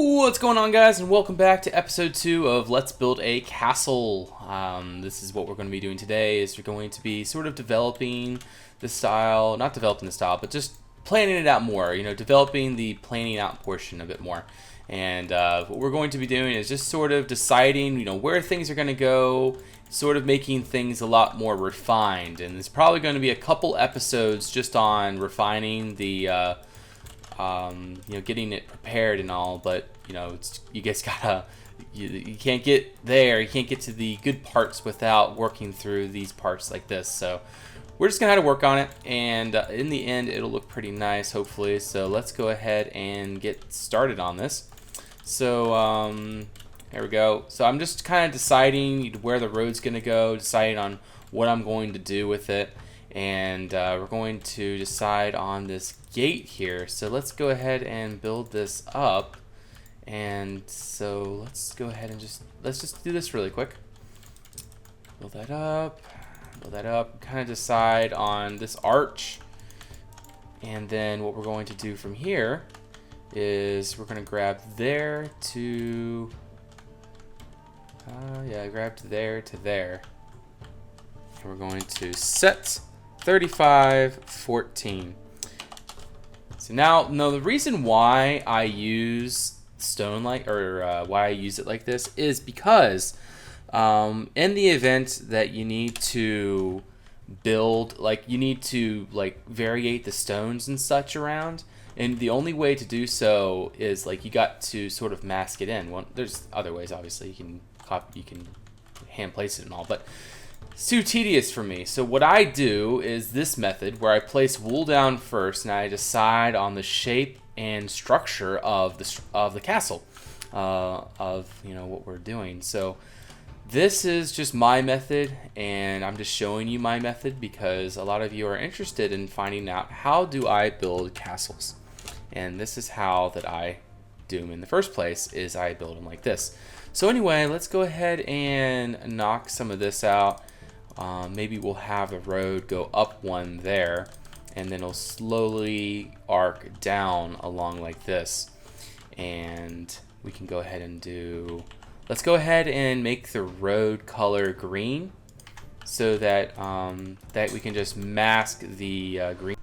What's going on, guys, and welcome back to episode 2 of Let's Build a Castle. This is what we're going to be doing today. Is we're going to be sort of developing the style, not developing the style, but just planning it out more, developing the planning out portion a bit more. And what we're going to be doing is just sort of deciding, where things are going to go, sort of making things a lot more refined. And there's probably going to be a couple episodes just on refining the getting it prepared and all, but you guys gotta, you can't get there, you can't get to the good parts without working through these parts like this. So we're just gonna have to work on it, and in the end it'll look pretty nice, hopefully. So let's go ahead and get started on this. So there we go. So I'm just kind of deciding where the road's gonna go, deciding on what I'm going to do with it. And we're going to decide on this gate here. So let's go ahead and build this up. And so let's go ahead and let's just do this really quick. Build that up, kind of decide on this arch. And then what we're going to do from here is we're going to grab there to, grab to there to there. And we're going to set 35, 14. So now the reason why I use stone why I use it like this is because in the event that you need to build, you need to variate the stones and such around, and the only way to do so is you got to sort of mask it in. Well, there's other ways, obviously. You can hand place it and all, but it's too tedious for me. So what I do is this method where I place wool down first, and I decide on the shape and structure of the castle, what we're doing. So this is just my method, and I'm just showing you my method because a lot of you are interested in finding out how do I build castles, and this is how that I do them in the first place. Is I build them like this. So anyway, let's go ahead and knock some of this out. Maybe we'll have a road go up one there, and then it'll slowly arc down along like this. And we can go ahead and let's go ahead and make the road color green so that that we can just mask the green.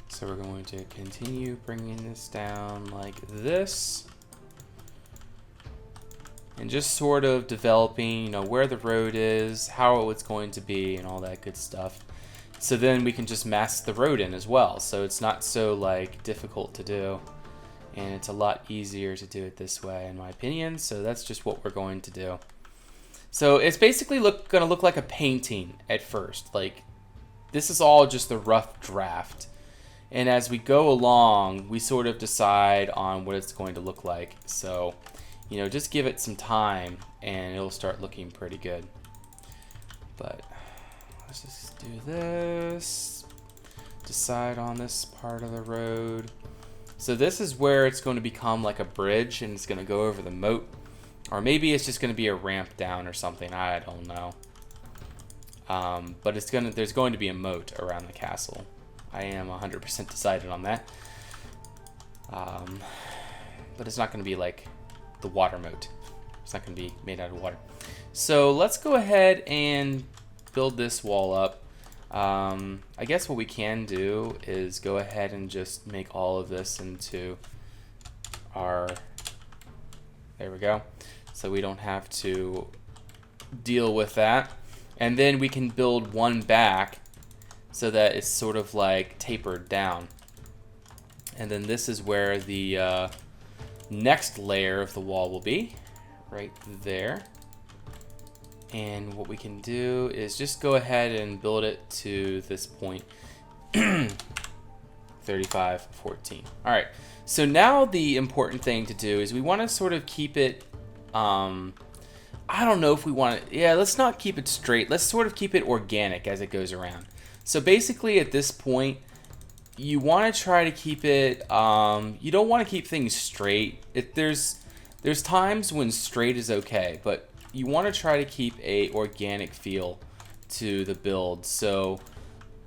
So we're going to continue bringing this down like this. And just sort of developing, where the road is, how it's going to be, and all that good stuff. So then we can just mask the road in as well. So it's not so difficult to do, and it's a lot easier to do it this way, in my opinion. So that's just what we're going to do. So it's basically going to look like a painting at first. This is all just the rough draft, and as we go along, we sort of decide on what it's going to look like. So just give it some time and it'll start looking pretty good. But let's just do this. Decide on this part of the road. So this is where it's going to become like a bridge, and it's going to go over the moat. Or maybe it's just going to be a ramp down or something. I don't know. But there's going to be a moat around the castle. I am 100% decided on that. But it's not going to be like the water moat. It's not going to be made out of water. So let's go ahead and build this wall up. I guess what we can do is go ahead and just make all of this into our, there we go, so we don't have to deal with that. And then we can build one back so that it's sort of tapered down. And then this is where the next layer of the wall will be, right there. And what we can do is just go ahead and build it to this point. 35, 14. All right, so now the important thing to do is we want to sort of keep it, I don't know if we want it, let's not keep it straight. Let's sort of keep it organic as it goes around. So basically at this point, you want to try to keep it, you don't want to keep things straight. There's times when straight is okay, but you want to try to keep a organic feel to the build. So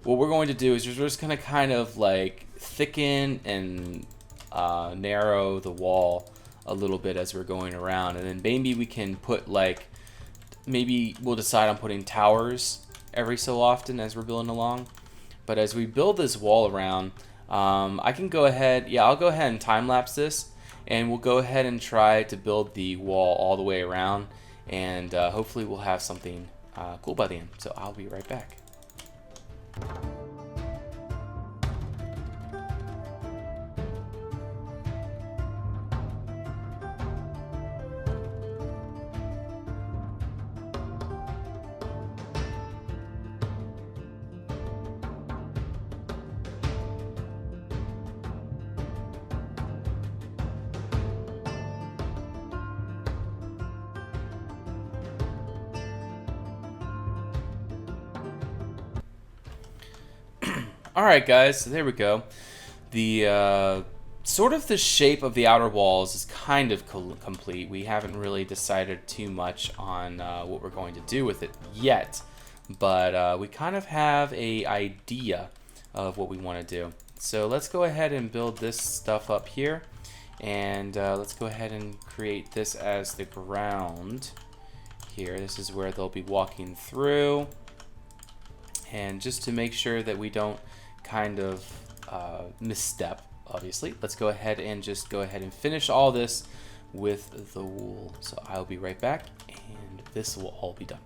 what we're going to do is we're just going to kind of thicken and narrow the wall a little bit as we're going around. And then maybe we can put like, maybe we'll decide on putting towers every so often as we're building along. But as we build this wall around, I can go ahead, I'll go ahead and time lapse this, and we'll go ahead and try to build the wall all the way around, and hopefully we'll have something cool by the end. So I'll be right back. Alright guys, so there we go. The sort of the shape of the outer walls is kind of complete. We haven't really decided too much on what we're going to do with it yet, but we kind of have an idea of what we want to do. So let's go ahead and build this stuff up here, and let's go ahead and create this as the ground here. This is where they'll be walking through, and just to make sure that we don't kind of misstep, obviously, let's go ahead and just go ahead and finish all this with the wool. So I'll be right back, and this will all be done.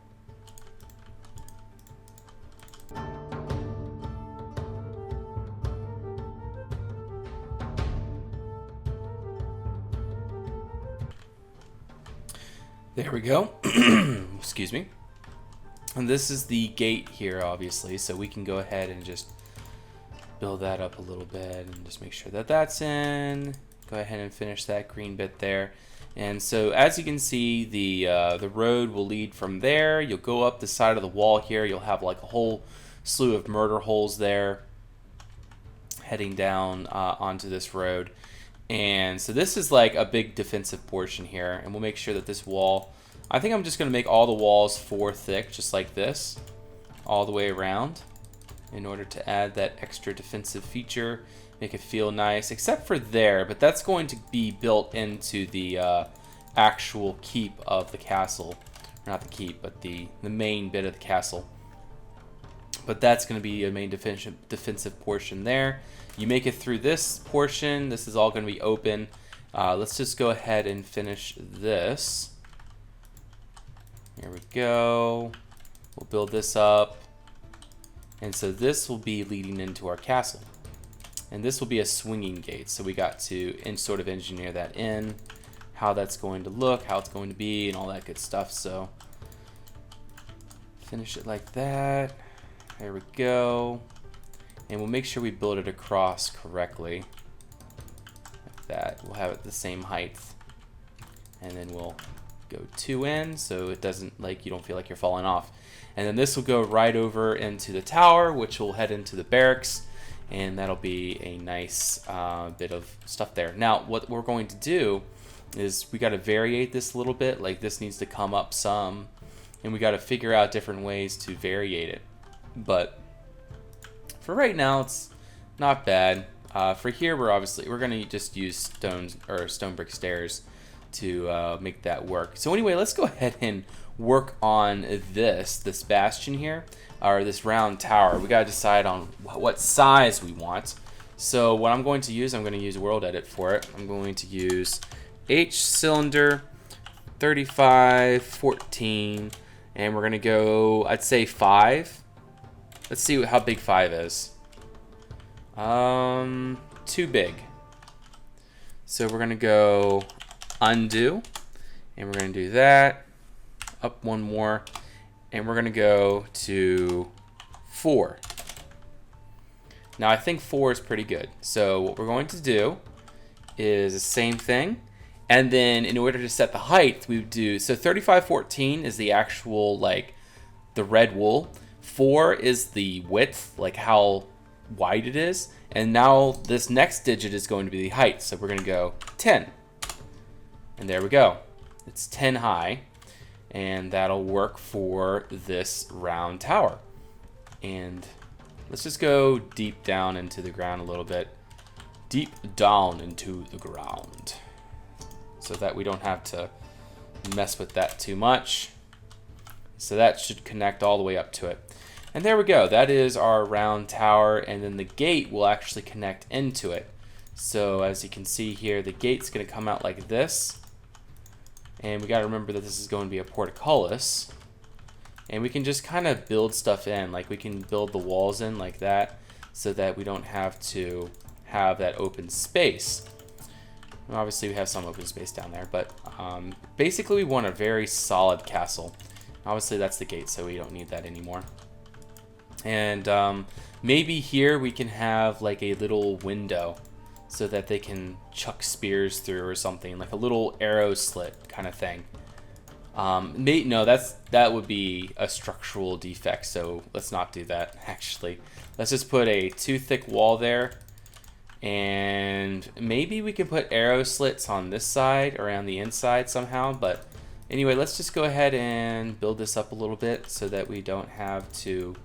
There we go. Excuse me. And this is the gate here, obviously, so we can go ahead and just build that up a little bit and just make sure that that's in. Go ahead and finish that green bit there. And so as you can see, the road will lead from there. You'll go up the side of the wall here. You'll have like a whole slew of murder holes there heading down onto this road. And so this is like a big defensive portion here, and we'll make sure that this wall, I think I'm just going to make all the walls 4 thick, just like this, all the way around, in order to add that extra defensive feature, make it feel nice, except for there, but that's going to be built into the actual keep of the castle. Or not the keep, but the main bit of the castle. But that's going to be a main defensive portion there. You make it through this portion, this is all going to be open. Let's just go ahead and finish this. Here we go. We'll build this up. And so this will be leading into our castle. And this will be a swinging gate. So we got to sort of engineer that in, how that's going to look, how it's going to be, and all that good stuff. So finish it like that. There we go. And we'll make sure we build it across correctly. Like that. We'll have it the same height. And then we'll go 2 in so it doesn't, like, you don't feel like you're falling off. And then this will go right over into the tower, which will head into the barracks, and that'll be a nice bit of stuff there. Now what we're going to do is we got to variate this a little bit. Like, this needs to come up some, and we got to figure out different ways to variate it. But for right now, it's not bad. For here, we're going to just use stone brick stairs to make that work. So anyway, let's go ahead and work on this bastion here, or this round tower. We gotta decide on what size we want. So what I'm going to use World Edit for it. I'm going to use H cylinder 3514, and we're gonna go, I'd say 5. Let's see how big 5 is. Too big. So we're gonna go undo, and we're gonna do that. Up 1 more, and we're gonna go to 4. Now I think 4 is pretty good. So what we're going to do is the same thing, and then in order to set the height, we do, so 3514 is the actual, like, the red wool. 4 is the width, like how wide it is, and now this next digit is going to be the height. So we're gonna go 10, and there we go. It's 10 high. And that'll work for this round tower. And let's just go deep down into the ground a little bit. Deep down into the ground. so that we don't have to mess with that too much. So that should connect all the way up to it. And there we go. That is our round tower, and then the gate will actually connect into it. So as you can see here, the gate's going to come out like this. And we got to remember that this is going to be a portcullis. And we can just kind of build stuff in. Like we can build the walls in like that so that we don't have to have that open space. And obviously we have some open space down there, but basically we want a very solid castle. Obviously that's the gate, so we don't need that anymore. And maybe here we can have like a little window so that they can chuck spears through or something, like a little arrow slit kind of thing. No, that would be a structural defect, so let's not do that actually. Let's just put a too thick wall there, and maybe we can put arrow slits on this side around the inside somehow. But anyway, let's just go ahead and build this up a little bit so that we don't have to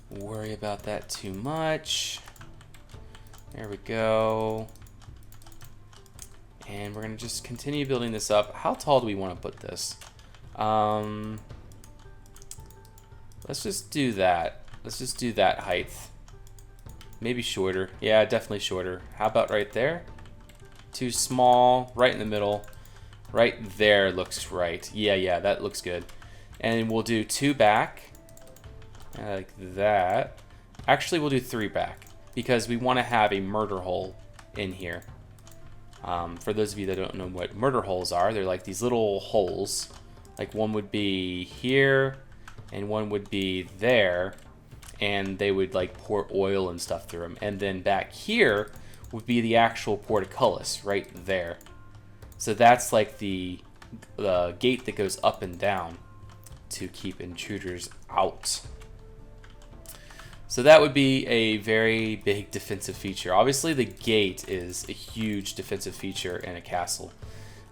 worry about that too much. There we go. And we're gonna just continue building this up. How tall do we want to put this? Let's just do that. Let's just do that height. Maybe shorter. Yeah, definitely shorter. How about right there? Too small. Right in the middle. Right there looks right. Yeah, that looks good. And we'll do 2 back. Like that. Actually, we'll do 3 back, because we want to have a murder hole in here. For those of you that don't know what murder holes are, they're like these little holes. Like one would be here, and one would be there, and they would like pour oil and stuff through them. And then back here would be the actual portcullis right there. So that's like the gate that goes up and down to keep intruders out. So that would be a very big defensive feature. Obviously the gate is a huge defensive feature in a castle.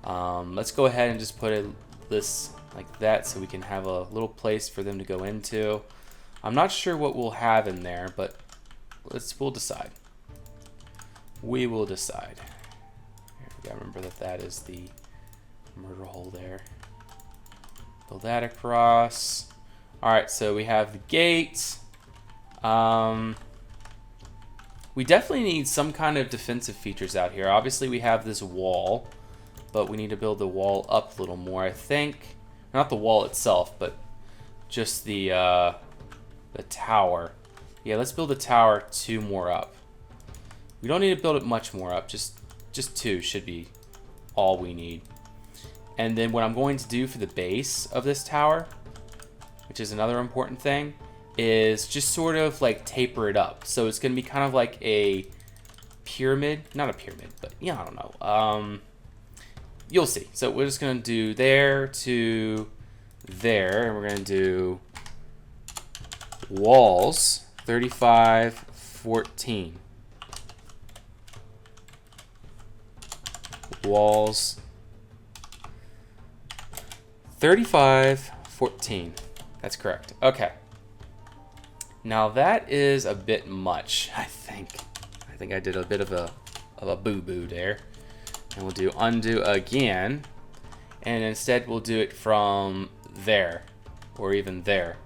Let's go ahead and just put this like that so we can have a little place for them to go into. I'm not sure what we'll have in there, but we'll decide. We will decide. Here, we gotta remember that is the murder hole there. Build that across. Alright, so we have the gate. We definitely need some kind of defensive features out here. Obviously we have this wall, but we need to build the wall up a little more, I think. Not the wall itself, but just the tower. Yeah, let's build the tower 2 more up. We don't need to build it much more up. Just 2 should be all we need. And then what I'm going to do for the base of this tower, which is another important thing, is just sort of like taper it up. So it's going to be kind of like a pyramid. Not a pyramid, but yeah, I don't know. You'll see. So we're just going to do there to there, and we're going to do walls 35, 14. Walls 35, 14. That's correct. Okay. Now that is a bit much, I think. I think I did a bit of a boo-boo there. And we'll do undo again. And instead we'll do it from there, or even there.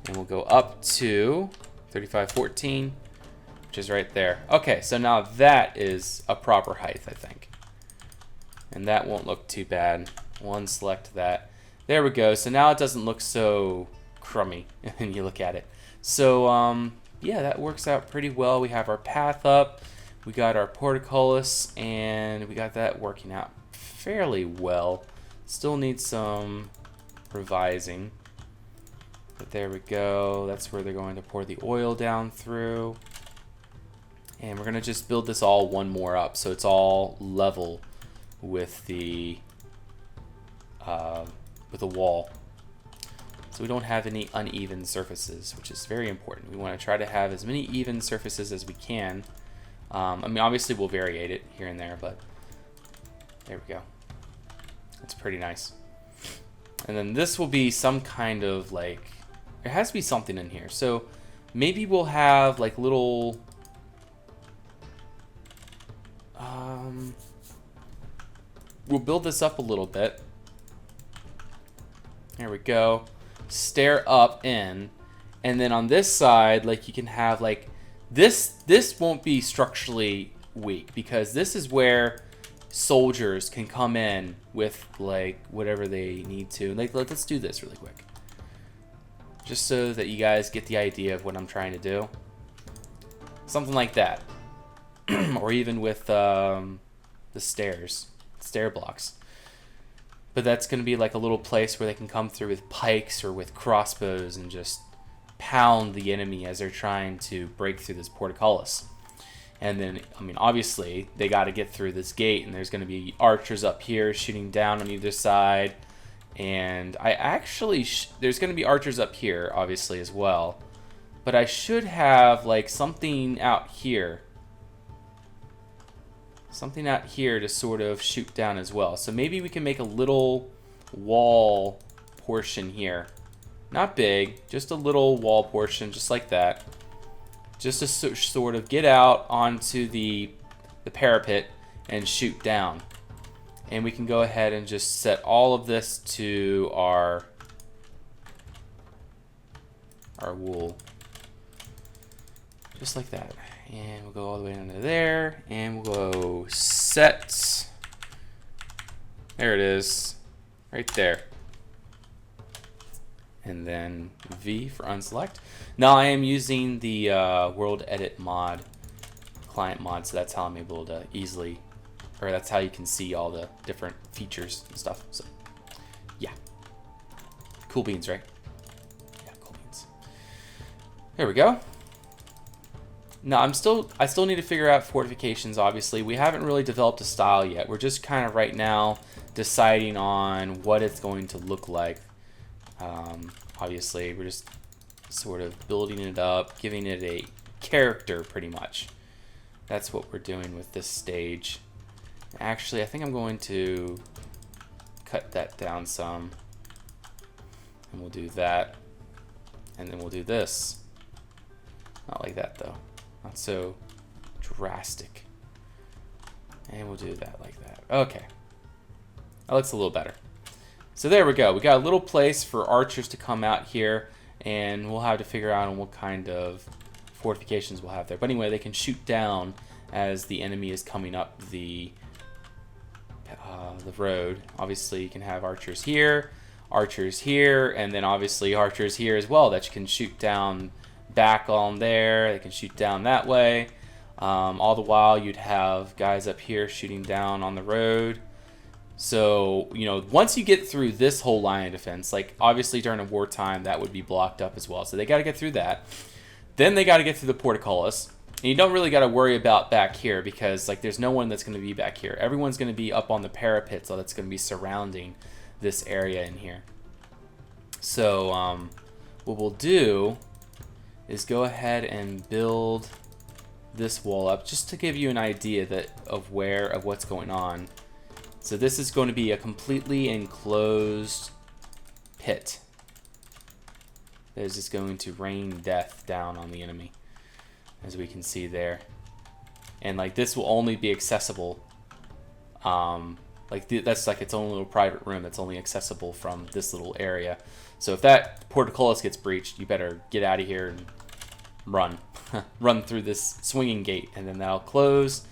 And we'll go up to 35, 14, which is right there. Okay, so now that is a proper height, I think. And that won't look too bad. We'll unselect that. There we go. So now it doesn't look so crummy when you look at it. So, yeah, that works out pretty well. We have our path up, we got our portcullis, and we got that working out fairly well. Still need some revising, but there we go. That's where they're going to pour the oil down through. And we're going to just build this all 1 more up, so it's all level with the wall. So we don't have any uneven surfaces, which is very important. We want to try to have as many even surfaces as we can. I mean, obviously we'll variate it here and there, but there we go. That's pretty nice. And then this will be some kind of like, there has to be something in here. So maybe we'll have like little, we'll build this up a little bit. There we go. Stair up in. And then on this side, like you can have like this won't be structurally weak because this is where soldiers can come in with like whatever they need to. Like let's do this really quick. Just so that you guys get the idea of what I'm trying to do. Something like that. Or even with the stair blocks. But that's going to be like a little place where they can come through with pikes or with crossbows and just pound the enemy as they're trying to break through this portcullis. And then, I mean, obviously, they got to get through this gate, and there's going to be archers up here shooting down on either side. And I actually, there's going to be archers up here, obviously, as well. But I should have, like, something out here. Something out here to sort of shoot down as well. So maybe we can make a little wall portion here. Not big, just a little wall portion, just like that. Just to sort of get out onto the parapet and shoot down. And we can go ahead and just set all of this to our wool. Just like that. And we'll go all the way under there. And we'll go set. There it is. Right there. And then V for unselect. Now I am using the World Edit mod, client mod, so that's how I'm able to easily, or that's how you can see all the different features and stuff. So, yeah. Cool beans, right? Yeah, cool beans. There we go. Now I still need to figure out fortifications, obviously. We haven't really developed a style yet. We're just kind of right now deciding on what it's going to look like. Obviously, we're just sort of building it up, giving it a character, pretty much. That's what we're doing with this stage. Actually, I think I'm going to cut that down some. And we'll do that. And then we'll do this. Not like that, though. Not so drastic. And we'll do that like that. Okay. That looks a little better. So there we go. We got a little place for archers to come out here, and we'll have to figure out on what kind of fortifications we'll have there. But anyway, they can shoot down as the enemy is coming up the road. Obviously, you can have archers here, and then obviously archers here as well that you can shoot down back on there. They can shoot down that way. All the while, you'd have guys up here shooting down on the road. So, you know, once you get through this whole line of defense, like obviously during a wartime, that would be blocked up as well. So they got to get through that. Then they got to get through the portcullis. And you don't really got to worry about back here because like there's no one that's going to be back here. Everyone's going to be up on the parapet, so that's going to be surrounding this area in here. So what we'll do is go ahead and build this wall up just to give you an idea of what's going on. So this is going to be a completely enclosed pit. There's just going to rain death down on the enemy, as we can see there. And like this will only be accessible, that's like its own little private room that's only accessible from this little area. So if that portcullis gets breached, you better get out of here and run. Run through this swinging gate, and then that'll close.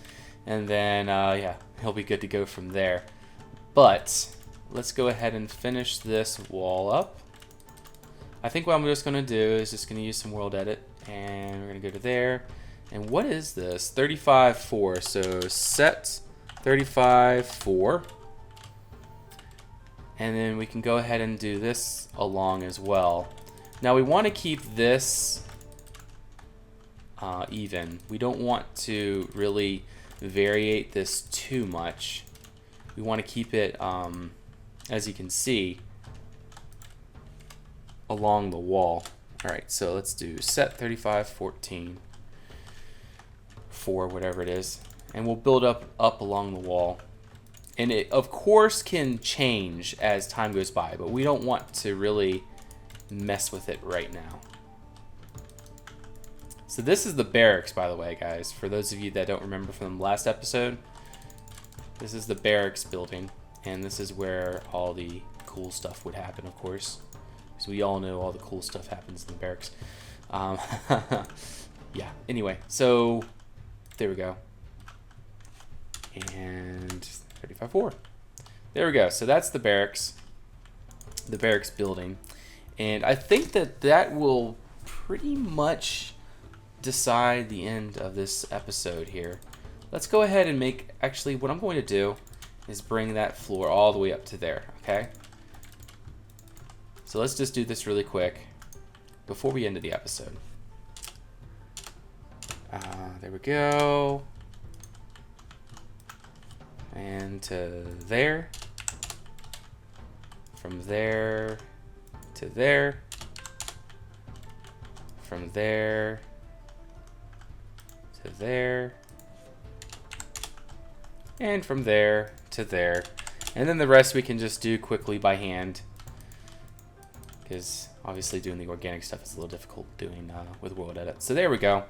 And then, yeah, he'll be good to go from there. But let's go ahead and finish this wall up. I think what I'm just going to do is just going to use some world edit. And we're going to go to there. And what is this? 35.4. So set 35.4. And then we can go ahead and do this along as well. Now we want to keep this even. We don't want to really variate this too much. We want to keep it, as you can see, along the wall. Alright, so let's do set 35.14 for whatever it is. And we'll build up along the wall. And it, of course, can change as time goes by, but we don't want to really mess with it right now. So this is the barracks, by the way, guys. For those of you that don't remember from the last episode, this is the barracks building. And this is where all the cool stuff would happen, of course. Because we all know all the cool stuff happens in the barracks. Yeah, anyway, so there we go. And 35-4. There we go. So that's the barracks building. And I think that that will pretty much decide the end of this episode here. Let's go ahead and make, actually what I'm going to do is bring that floor all the way up to there, okay? So let's just do this really quick before we end the episode. There we go. And to there. From there to there. From there to there. And from there to there. And then the rest we can just do quickly by hand. Because obviously doing the organic stuff is a little difficult doing with World Edit. So there we go.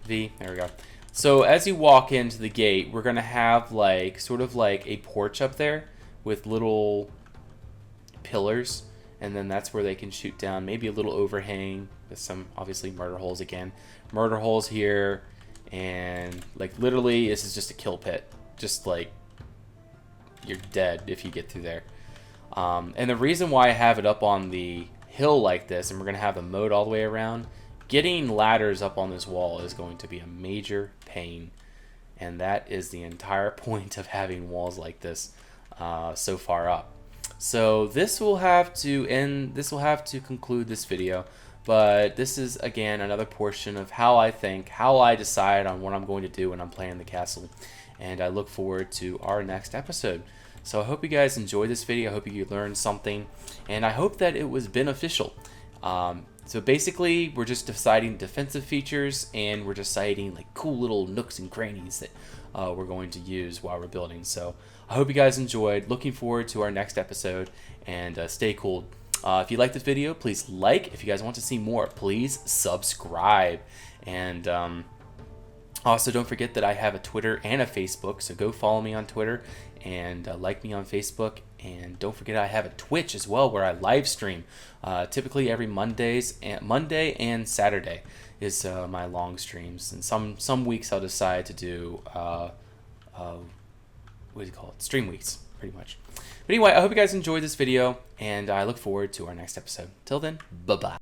V, there we go. So as you walk into the gate, we're going to have like sort of like a porch up there with little pillars. And then that's where they can shoot down. Maybe a little overhang with some obviously murder holes again. Murder holes here. And like literally this is just a kill pit. Just like you're dead if you get through there. And the reason why I have it up on the hill like this, and we're going to have a moat all the way around, getting ladders up on this wall is going to be a major pain. And that is the entire point of having walls like this so far up. So this will have to end, this will have to conclude this video. But this is, again, another portion of how I think, how I decide on what I'm going to do when I'm playing the castle. And I look forward to our next episode. So I hope you guys enjoyed this video. I hope you learned something. And I hope that it was beneficial. So basically, we're just deciding defensive features. And we're deciding like cool little nooks and crannies that we're going to use while we're building. So I hope you guys enjoyed. Looking forward to our next episode. And stay cool. If you like this video, please like. If you guys want to see more, please subscribe. And also, don't forget that I have a Twitter and a Facebook, so go follow me on Twitter and like me on Facebook. And don't forget I have a Twitch as well where I live stream. Typically every Monday and Saturday is my long streams. And some weeks I'll decide to do what do you call it? Stream weeks, pretty much. But anyway, I hope you guys enjoyed this video, and I look forward to our next episode. Till then, bye-bye.